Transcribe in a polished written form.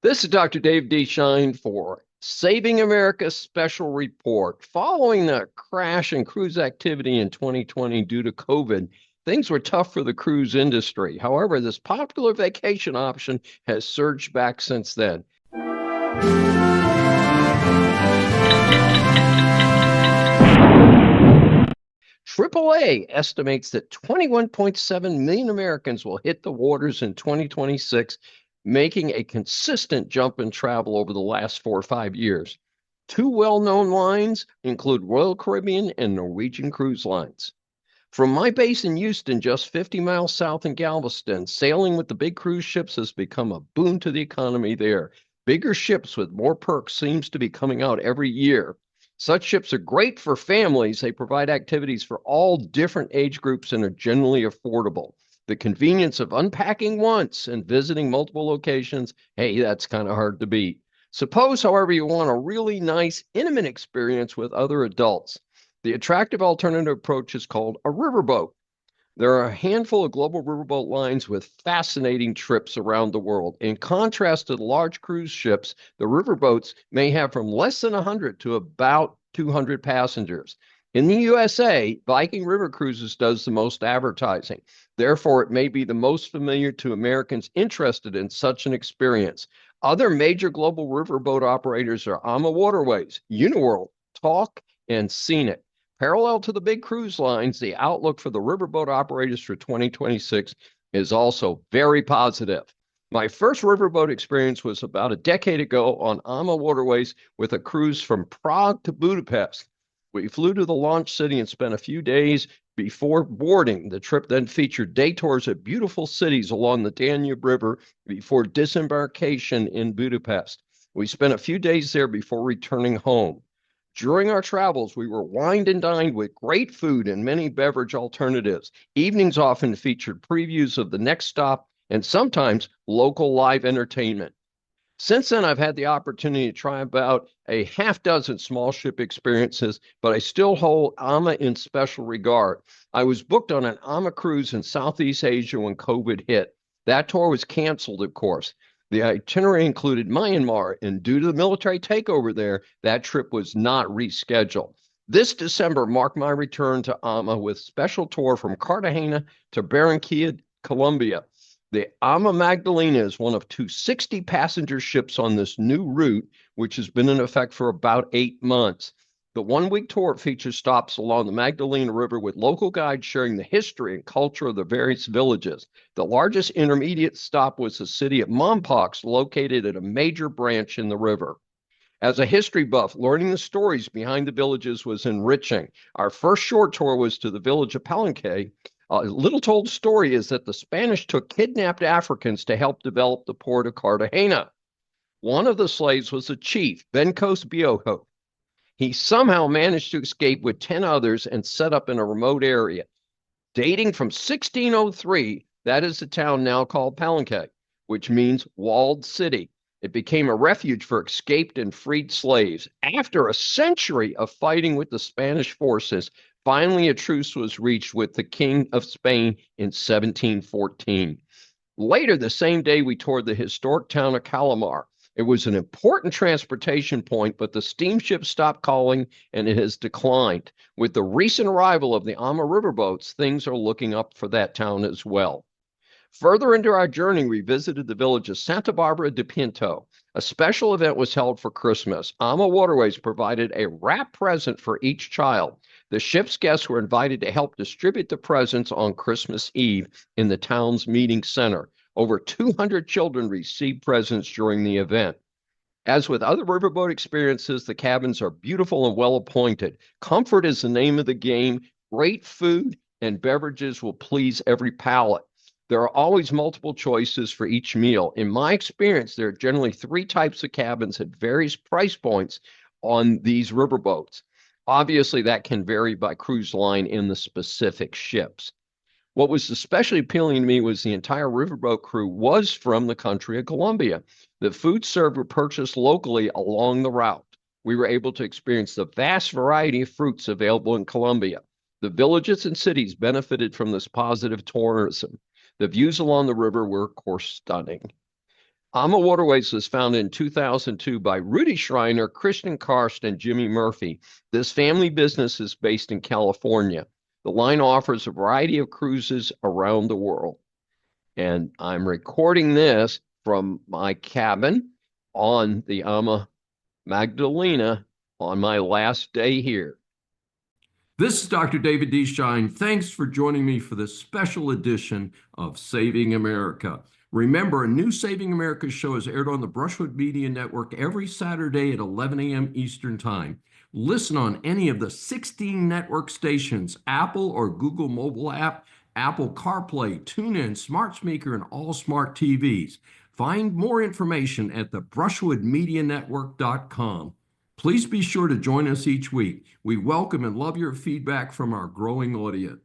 This is Dr. Dave D. Schein for Saving America Special Report. Following the crash in cruise activity in 2020 due to COVID, things were tough for the cruise industry. However, this popular vacation option has surged back since then. AAA estimates that 21.7 million Americans will hit the waters in 2026, making a consistent jump in travel over the last 4 or 5 years. Two well-known lines include Royal Caribbean and Norwegian Cruise Lines. From my base in Houston, just 50 miles south in Galveston, sailing with the big cruise ships has become a boon to the economy there. Bigger ships with more perks seems to be coming out every year. Such ships are great for families. They provide activities for all different age groups and are generally affordable. The convenience of unpacking once and visiting multiple locations, hey, that's kind of hard to beat. Suppose, however, you want a really nice, intimate experience with other adults. The attractive alternative approach is called a riverboat. There are a handful of global riverboat lines with fascinating trips around the world. In contrast to the large cruise ships, the riverboats may have from less than 100 to about 200 passengers. In the USA, Viking River Cruises does the most advertising. Therefore, it may be the most familiar to Americans interested in such an experience. Other major global riverboat operators are AMA Waterways, Uniworld, Talk, and Scenic. Parallel to the big cruise lines, the outlook for the riverboat operators for 2026 is also very positive. My first riverboat experience was about a decade ago on AMA Waterways with a cruise from Prague to Budapest. We flew to the launch city and spent a few days before boarding. The trip then featured day tours at beautiful cities along the Danube River before disembarkation in Budapest. We spent a few days there before returning home. During our travels, we were wined and dined with great food and many beverage alternatives. Evenings often featured previews of the next stop and sometimes local live entertainment. Since then, I've had the opportunity to try about a half dozen small ship experiences, but I still hold AMA in special regard. I was booked on an AMA cruise in Southeast Asia when COVID hit. That tour was canceled, of course. The itinerary included Myanmar, and due to the military takeover there, that trip was not rescheduled. This December marked my return to AMA with special tour from Cartagena to Barranquilla, Colombia. The AMA Magdalena is one of two 60-passenger ships on this new route, which has been in effect for about 8 months. The one-week tour features stops along the Magdalena River with local guides sharing the history and culture of the various villages. The largest intermediate stop was the city of Mompox, located at a major branch in the river. As a history buff, learning the stories behind the villages was enriching. Our first short tour was to the village of Palenque. A little told story is that the Spanish took kidnapped Africans to help develop the port of Cartagena. One of the slaves was a chief, Bencos Biojo. He somehow managed to escape with 10 others and set up in a remote area. Dating from 1603, that is the town now called Palenque, which means walled city. It became a refuge for escaped and freed slaves. After a century of fighting with the Spanish forces, finally a truce was reached with the King of Spain in 1714. Later the same day, we toured the historic town of Calamar. It was an important transportation point, but the steamship stopped calling and it has declined. With the recent arrival of the AMA riverboats, things are looking up for that town as well. Further into our journey, we visited the village of Santa Barbara de Pinto. A special event was held for Christmas. AMA Waterways provided a wrap present for each child. The ship's guests were invited to help distribute the presents on Christmas Eve in the town's meeting center. Over 200 children received presents during the event. As with other riverboat experiences, the cabins are beautiful and well appointed. Comfort is the name of the game. Great food and beverages will please every palate. There are always multiple choices for each meal. In my experience, there are generally 3 types of cabins at various price points on these riverboats. Obviously, that can vary by cruise line in the specific ships. What was especially appealing to me was the entire riverboat crew was from the country of Colombia. The food served were purchased locally along the route. We were able to experience the vast variety of fruits available in Colombia. The villages and cities benefited from this positive tourism. The views along the river were, of course, stunning. AMA Waterways was founded in 2002 by Rudy Schreiner, Christian Karst, and Jimmy Murphy. This family business is based in California. The line offers a variety of cruises around the world. And I'm recording this from my cabin on the AMA Magdalena on my last day here. This is Dr. David D. Schein. Thanks for joining me for this special edition of Saving America. Remember, a new Saving America show is aired on the Brushwood Media Network every Saturday at 11 a.m. Eastern Time. Listen on any of the 16 network stations, Apple or Google mobile app, Apple CarPlay, TuneIn, Smart Speaker, and all smart TVs. Find more information at the brushwoodmedianetwork.com. Please be sure to join us each week. We welcome and love your feedback from our growing audience.